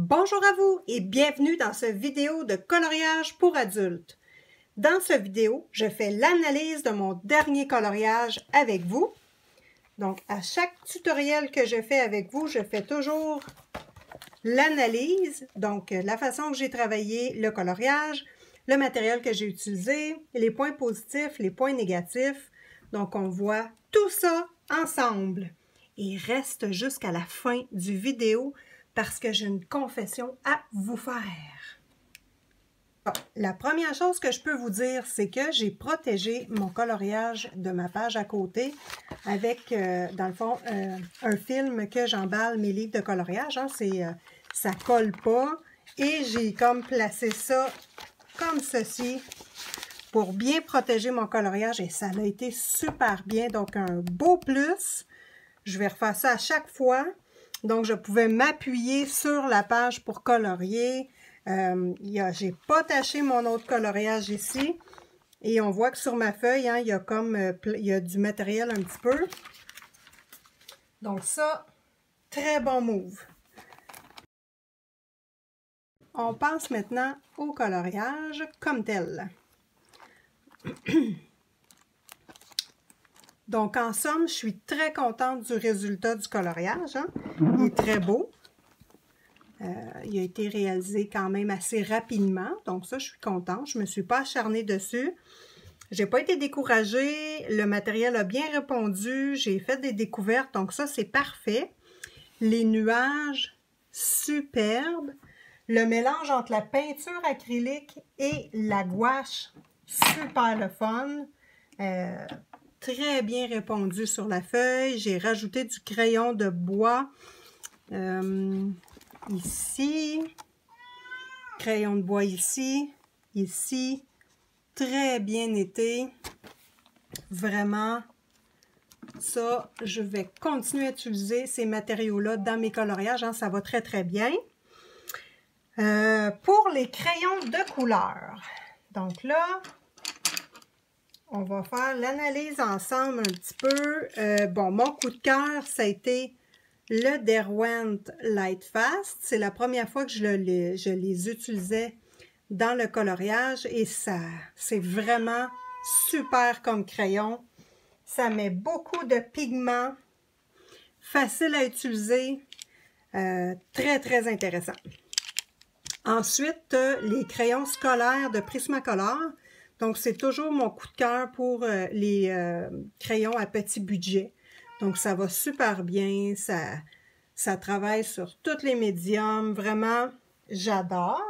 Bonjour à vous et bienvenue dans cette vidéo de coloriage pour adultes. Dans cette vidéo, je fais l'analyse de mon dernier coloriage avec vous. Donc, à chaque tutoriel que je fais avec vous, je fais toujours l'analyse, donc la façon que j'ai travaillé le coloriage, le matériel que j'ai utilisé, les points positifs, les points négatifs. Donc, on voit tout ça ensemble. Et reste jusqu'à la fin du vidéo parce que j'ai une confession à vous faire. Bon, la première chose que je peux vous dire, c'est que j'ai protégé mon coloriage de ma page à côté avec, dans le fond, un film que j'emballe mes livres de coloriage. Hein, ça colle pas. Et j'ai comme placé ça comme ceci pour bien protéger mon coloriage. Et ça a été super bien. Donc, un beau plus. Je vais refaire ça à chaque fois. Donc, je pouvais m'appuyer sur la page pour colorier. J'ai pas taché mon autre coloriage ici. Et on voit que sur ma feuille, hein, il y a du matériel un petit peu. Donc ça, très bon move. On passe maintenant au coloriage comme tel. Donc, en somme, je suis très contente du résultat du coloriage. Hein? Il est très beau. Il a été réalisé quand même assez rapidement. Donc, ça, je suis contente. Je ne me suis pas acharnée dessus. Je n'ai pas été découragée. Le matériel a bien répondu. J'ai fait des découvertes. Donc, ça, c'est parfait. Les nuages, superbes. Le mélange entre la peinture acrylique et la gouache, super le fun. Très bien répondu sur la feuille. J'ai rajouté du crayon de bois ici. Crayon de bois ici. Ici. Très bien été. Vraiment. Ça, je vais continuer à utiliser ces matériaux-là dans mes coloriages. Hein, ça va très, très bien. Pour les crayons de couleur. Donc là, on va faire l'analyse ensemble un petit peu. Bon, mon coup de cœur, ça a été le Derwent Lightfast. C'est la première fois que je les utilisais dans le coloriage et ça, c'est vraiment super comme crayon. Ça met beaucoup de pigments, facile à utiliser, très, très intéressant. Ensuite, les crayons scolaires de Prismacolor. Donc, c'est toujours mon coup de cœur pour les crayons à petit budget. Donc, ça va super bien. Ça travaille sur tous les médiums. Vraiment, j'adore.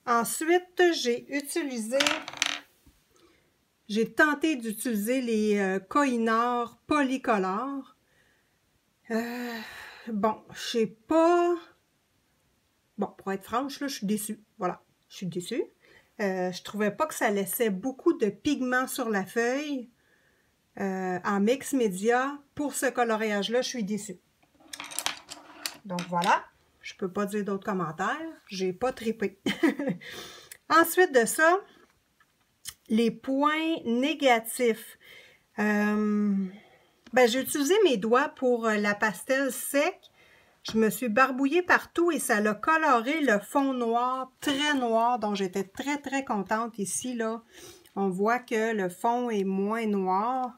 Ensuite, j'ai tenté d'utiliser les Koh-i-Noor Polycolor. Bon, je sais pas... Bon, pour être franche, là, je suis déçue. Voilà, je suis déçue. Je trouvais pas que ça laissait beaucoup de pigments sur la feuille. En mix média, pour ce coloriage-là, je suis déçue. Donc voilà, je peux pas dire d'autres commentaires. J'ai pas trippé. Ensuite de ça, les points négatifs. J'ai utilisé mes doigts pour la pastel sec. Je me suis barbouillée partout et ça l'a coloré le fond noir, très noir, dont j'étais très, très contente ici, là. On voit que le fond est moins noir.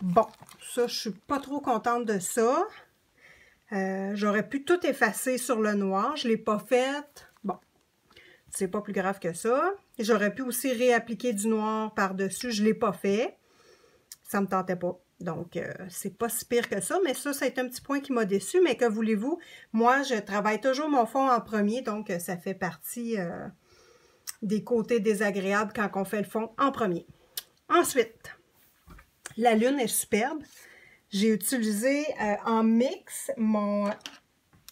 Bon, ça, je suis pas trop contente de ça. J'aurais pu tout effacer sur le noir. Je l'ai pas fait. Bon, c'est pas plus grave que ça. J'aurais pu aussi réappliquer du noir par-dessus. Je l'ai pas fait. Ça me tentait pas. Donc, c'est pas si pire que ça, mais ça a été un petit point qui m'a déçu. Mais que voulez-vous? Moi, je travaille toujours mon fond en premier, donc ça fait partie des côtés désagréables quand on fait le fond en premier. Ensuite, la lune est superbe. J'ai utilisé en mix mon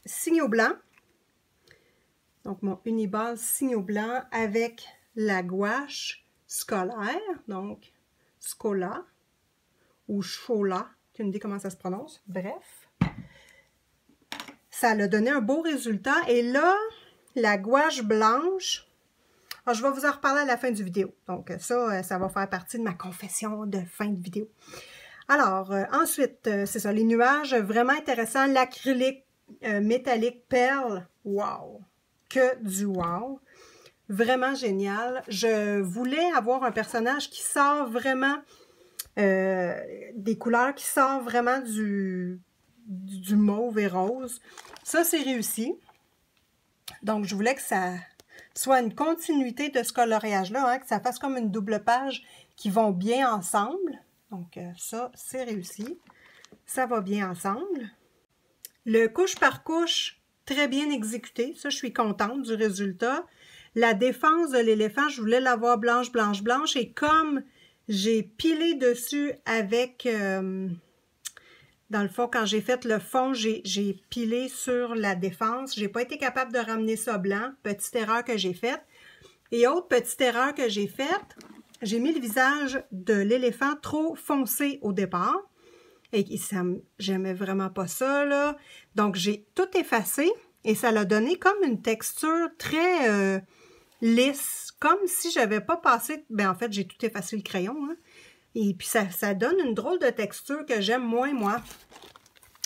Signo blanc, donc mon Unibase Signo blanc avec la gouache scolaire, donc Scola. Ou Chola, aucune idée comment ça se prononce. Bref, ça a donné un beau résultat. Et là, la gouache blanche, je vais vous en reparler à la fin du vidéo. Donc ça va faire partie de ma confession de fin de vidéo. Alors, ensuite, c'est ça, les nuages, vraiment intéressants. L'acrylique, métallique perle. Wow! Que du wow! Vraiment génial. Je voulais avoir un personnage qui sort vraiment des couleurs, qui sort vraiment du mauve et rose. Ça, c'est réussi. Donc, je voulais que ça soit une continuité de ce coloriage-là, hein, que ça fasse comme une double page qui vont bien ensemble. Donc, ça, c'est réussi. Ça va bien ensemble. Le couche par couche, très bien exécuté. Ça, je suis contente du résultat. La défense de l'éléphant, je voulais l'avoir blanche, blanche, blanche. Et comme j'ai pilé dessus avec... dans le fond, quand j'ai fait le fond, j'ai pilé sur la défense. J'ai pas été capable de ramener ça blanc. Petite erreur que j'ai faite. Et autre petite erreur que j'ai faite, j'ai mis le visage de l'éléphant trop foncé au départ. Et j'aimais vraiment pas ça, là. Donc, j'ai tout effacé et ça l'a donné comme une texture très lisse. Comme si j'avais pas passé... Ben, en fait, j'ai tout effacé le crayon, hein. Et puis, ça donne une drôle de texture que j'aime moins, moi.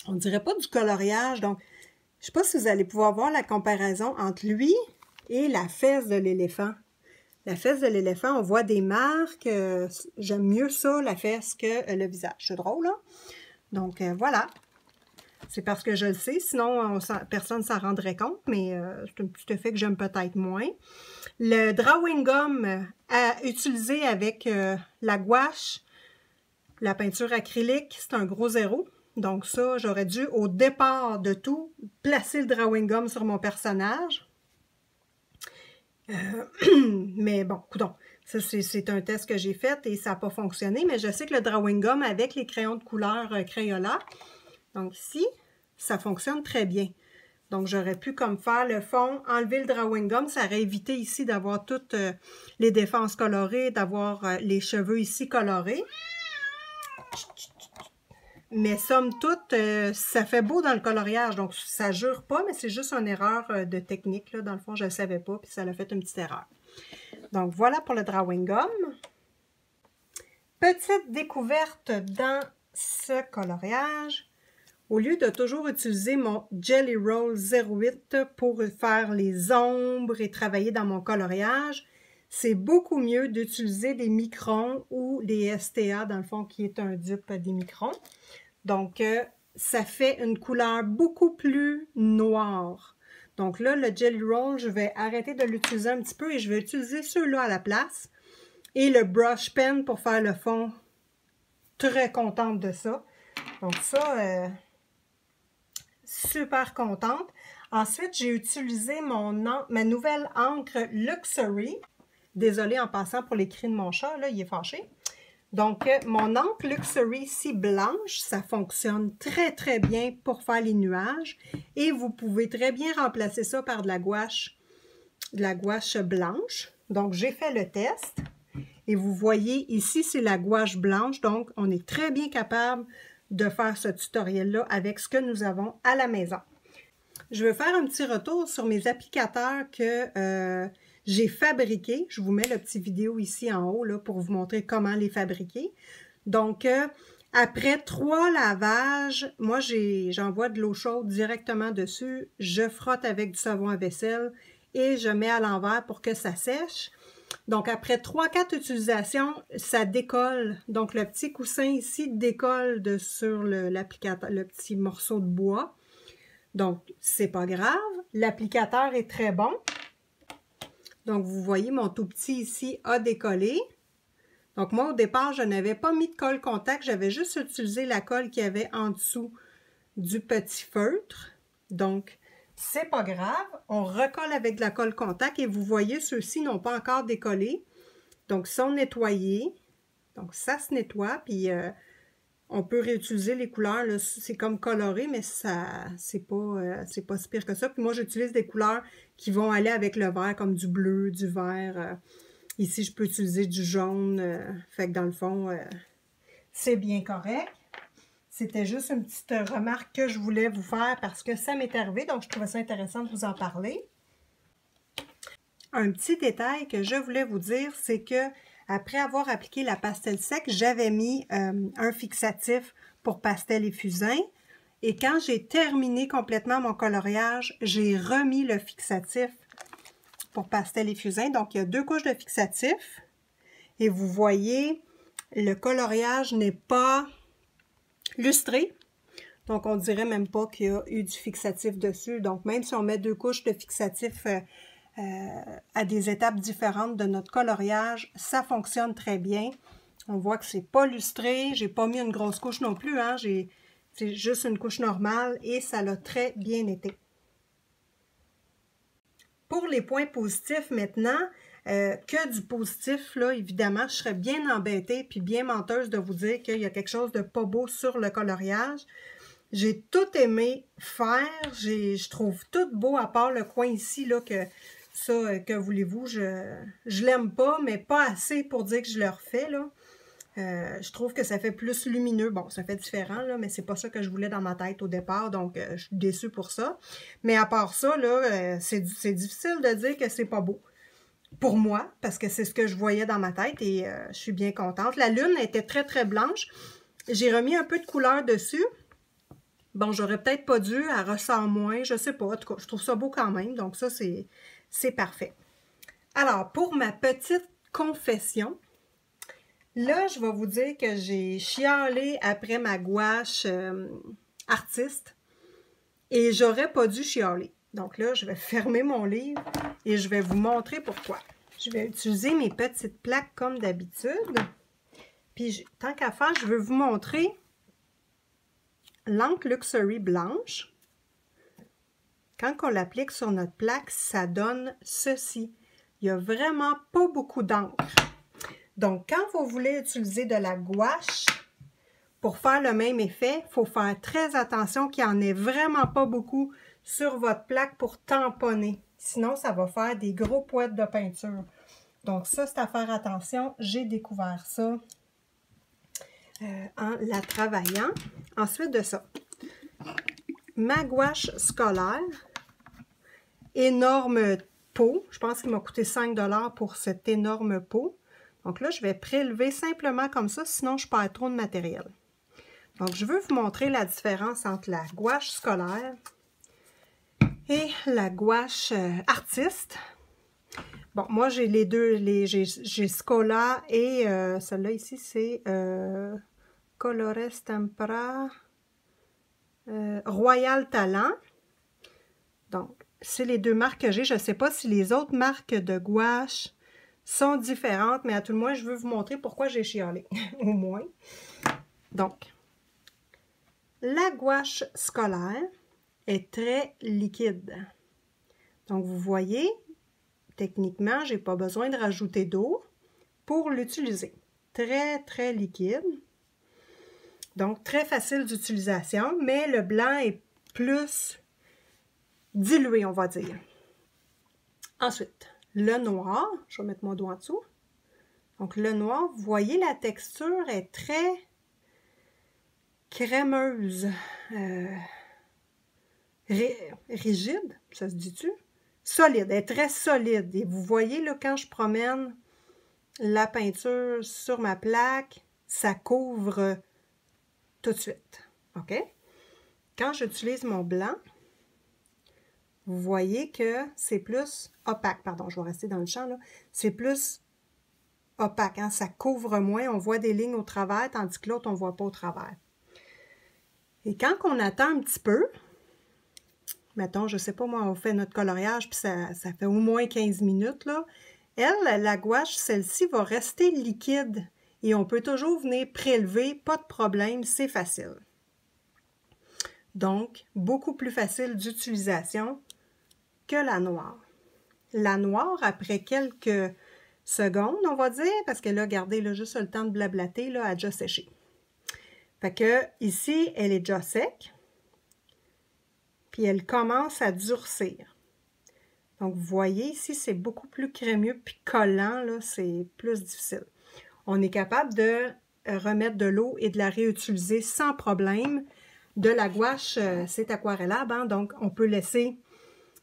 On dirait pas du coloriage. Donc, je sais pas si vous allez pouvoir voir la comparaison entre lui et la fesse de l'éléphant. La fesse de l'éléphant, on voit des marques. J'aime mieux ça, la fesse, que le visage. C'est drôle, hein? Donc, voilà. C'est parce que je le sais. Sinon, personne ne s'en rendrait compte. Mais c'est un petit effet que j'aime peut-être moins. Le drawing gum à utiliser avec la gouache, la peinture acrylique, c'est un gros 0. Donc ça, j'aurais dû, au départ de tout, placer le drawing gum sur mon personnage. Mais bon, coudonc, ça c'est un test que j'ai fait et ça n'a pas fonctionné. Mais je sais que le drawing gum avec les crayons de couleur Crayola, donc ici, ça fonctionne très bien. Donc, j'aurais pu comme faire le fond, enlever le drawing gum. Ça aurait évité ici d'avoir toutes les défenses colorées, d'avoir les cheveux ici colorés. Mais somme toute, ça fait beau dans le coloriage. Donc, ça jure pas, mais c'est juste une erreur de technique. Là. Dans le fond, je ne le savais pas, puis ça a fait une petite erreur. Donc, voilà pour le drawing gum. Petite découverte dans ce coloriage. Au lieu de toujours utiliser mon Jelly Roll 08 pour faire les ombres et travailler dans mon coloriage, c'est beaucoup mieux d'utiliser des microns ou les STA, dans le fond, qui est un dupe des microns. Donc, ça fait une couleur beaucoup plus noire. Donc là, le Jelly Roll, je vais arrêter de l'utiliser un petit peu et je vais utiliser ceux-là à la place. Et le Brush Pen pour faire le fond. Très contente de ça. Donc ça... super contente. Ensuite, j'ai utilisé ma nouvelle encre Luxury. Désolée en passant pour les cris de mon chat, là, il est fâché. Donc, mon encre Luxury ici blanche, ça fonctionne très, très bien pour faire les nuages. Et vous pouvez très bien remplacer ça par de la gouache blanche. Donc, j'ai fait le test. Et vous voyez, ici, c'est la gouache blanche. Donc, on est très bien capable de faire ce tutoriel-là avec ce que nous avons à la maison. Je vais faire un petit retour sur mes applicateurs que j'ai fabriqués. Je vous mets le petit vidéo ici en haut là, pour vous montrer comment les fabriquer. Donc, après 3 lavages, moi j'envoie de l'eau chaude directement dessus. Je frotte avec du savon à vaisselle et je mets à l'envers pour que ça sèche. Donc, après 3-4 utilisations, ça décolle. Donc, le petit coussin ici décolle sur l'applicateur, le petit morceau de bois. Donc, c'est pas grave. L'applicateur est très bon. Donc, vous voyez, mon tout petit ici a décollé. Donc, moi, au départ, je n'avais pas mis de colle contact. J'avais juste utilisé la colle qu'il y avait en dessous du petit feutre. Donc, c'est pas grave, on recolle avec de la colle contact et vous voyez, ceux-ci n'ont pas encore décollé. Donc, ils sont nettoyés. Donc, ça se nettoie. Puis, on peut réutiliser les couleurs. C'est comme coloré, mais c'est pas si pire que ça. Puis moi, j'utilise des couleurs qui vont aller avec le vert, comme du bleu, du vert. Ici, je peux utiliser du jaune. Fait que dans le fond, c'est bien correct. C'était juste une petite remarque que je voulais vous faire parce que ça m'est arrivé, donc je trouvais ça intéressant de vous en parler. Un petit détail que je voulais vous dire, c'est que après avoir appliqué la pastel sec, j'avais mis un fixatif pour pastel et fusain. Et quand j'ai terminé complètement mon coloriage, j'ai remis le fixatif pour pastel et fusain. Donc, il y a 2 couches de fixatif. Et vous voyez, le coloriage n'est pas lustré. Donc, on dirait même pas qu'il y a eu du fixatif dessus. Donc, même si on met 2 couches de fixatif à des étapes différentes de notre coloriage, ça fonctionne très bien. On voit que c'est pas lustré. J'ai pas mis une grosse couche non plus, hein. C'est juste une couche normale et ça l'a très bien été. Pour les points positifs maintenant, que du positif, là, évidemment, je serais bien embêtée puis bien menteuse de vous dire qu'il y a quelque chose de pas beau sur le coloriage. J'ai tout aimé faire, je trouve tout beau à part le coin ici, là, que ça, que voulez-vous, je l'aime pas, mais pas assez pour dire que je le refais, là. Je trouve que ça fait plus lumineux. Bon, ça fait différent, là, mais c'est pas ça que je voulais dans ma tête au départ, donc je suis déçue pour ça. Mais à part ça, là, c'est difficile de dire que c'est pas beau. Pour moi, parce que c'est ce que je voyais dans ma tête et je suis bien contente. La lune était très, très blanche. J'ai remis un peu de couleur dessus. Bon, j'aurais peut-être pas dû, elle ressort moins, je sais pas. En tout cas, je trouve ça beau quand même, donc ça, c'est parfait. Alors, pour ma petite confession, là, je vais vous dire que j'ai chialé après ma gouache artiste et j'aurais pas dû chialer. Donc là, je vais fermer mon livre et je vais vous montrer pourquoi. Je vais utiliser mes petites plaques comme d'habitude. Puis, tant qu'à faire, je veux vous montrer l'encre Luxury blanche. Quand on l'applique sur notre plaque, ça donne ceci. Il n'y a vraiment pas beaucoup d'encre. Donc, quand vous voulez utiliser de la gouache pour faire le même effet, il faut faire très attention qu'il n'y en ait vraiment pas beaucoup sur votre plaque pour tamponner. Sinon, ça va faire des gros poètes de peinture. Donc, ça, c'est à faire attention. J'ai découvert ça en la travaillant. Ensuite de ça, ma gouache scolaire, énorme pot. Je pense qu'il m'a coûté 5 $ pour cet énorme pot. Donc là, je vais prélever simplement comme ça, sinon je perds trop de matériel. Donc, je veux vous montrer la différence entre la gouache scolaire et la gouache artiste. Bon, moi, j'ai les deux, j'ai Scola et celle-là ici, c'est Colores Tempera Royal Talent. Donc, c'est les 2 marques que j'ai. Je ne sais pas si les autres marques de gouache sont différentes, mais à tout le moins, je veux vous montrer pourquoi j'ai chialé, au moins. Donc, la gouache scolaire est très liquide. Donc, vous voyez, techniquement, je n'ai pas besoin de rajouter d'eau pour l'utiliser. Très, très liquide. Donc, très facile d'utilisation, mais le blanc est plus dilué, on va dire. Ensuite, le noir, je vais mettre mon doigt en dessous. Donc, le noir, vous voyez, la texture est très crémeuse, rigide, ça se dit-tu? Solide, elle est très solide. Et vous voyez, là, quand je promène la peinture sur ma plaque, ça couvre tout de suite. OK? Quand j'utilise mon blanc, vous voyez que c'est plus opaque. Pardon, je vais rester dans le champ, là. C'est plus opaque, hein? Ça couvre moins. On voit des lignes au travers, tandis que l'autre, on ne voit pas au travers. Et quand on attend un petit peu, mettons, je ne sais pas, moi, on fait notre coloriage, puis ça fait au moins 15 minutes, là. Elle, la gouache, celle-ci, va rester liquide. Et on peut toujours venir prélever, pas de problème, c'est facile. Donc, beaucoup plus facile d'utilisation que la noire. La noire, après quelques secondes, on va dire, parce que là, regardez, là, juste le temps de blablater, là, elle a déjà séché. Fait que ici, elle est déjà sec. Puis elle commence à durcir. Donc, vous voyez, ici, c'est beaucoup plus crémeux puis collant, là, c'est plus difficile. On est capable de remettre de l'eau et de la réutiliser sans problème. De la gouache, c'est aquarellable, hein, donc on peut laisser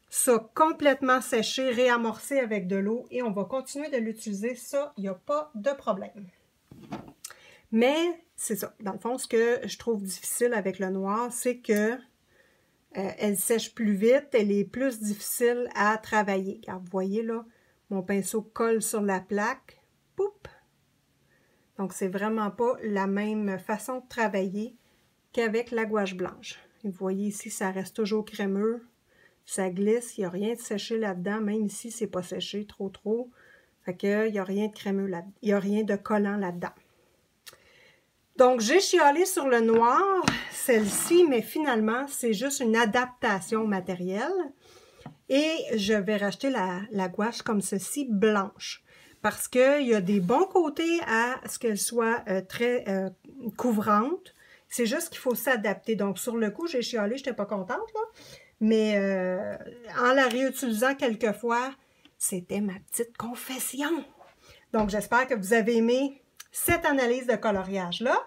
ça complètement sécher, réamorcer avec de l'eau et on va continuer de l'utiliser. Ça, il n'y a pas de problème. Mais c'est ça. Dans le fond, ce que je trouve difficile avec le noir, c'est que elle sèche plus vite, elle est plus difficile à travailler. Car vous voyez là, mon pinceau colle sur la plaque. Poup! Donc, c'est vraiment pas la même façon de travailler qu'avec la gouache blanche. Et vous voyez ici, ça reste toujours crémeux. Ça glisse, il n'y a rien de séché là-dedans. Même ici, c'est pas séché trop. Fait qu'il n'y a rien de crémeux là-dedans. Il n'y a rien de collant là-dedans. Donc, j'ai chialé sur le noir, celle-ci, mais finalement, c'est juste une adaptation au matériel. Et je vais racheter la gouache comme ceci, blanche. Parce qu'il y a des bons côtés à ce qu'elle soit très couvrante. C'est juste qu'il faut s'adapter. Donc, sur le coup, j'ai chialé, je n'étais pas contente, là. Mais en la réutilisant quelques fois, c'était ma petite confession. Donc, j'espère que vous avez aimé cette analyse de coloriage-là.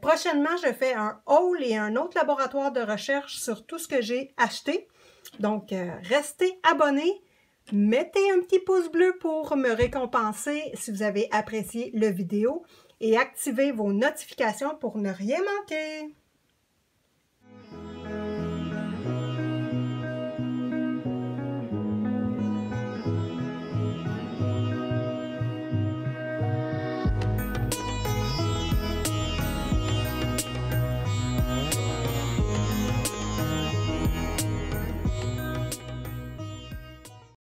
Prochainement, je fais un haul et un autre laboratoire de recherche sur tout ce que j'ai acheté. Donc, restez abonnés. Mettez un petit pouce bleu pour me récompenser si vous avez apprécié la vidéo et activez vos notifications pour ne rien manquer.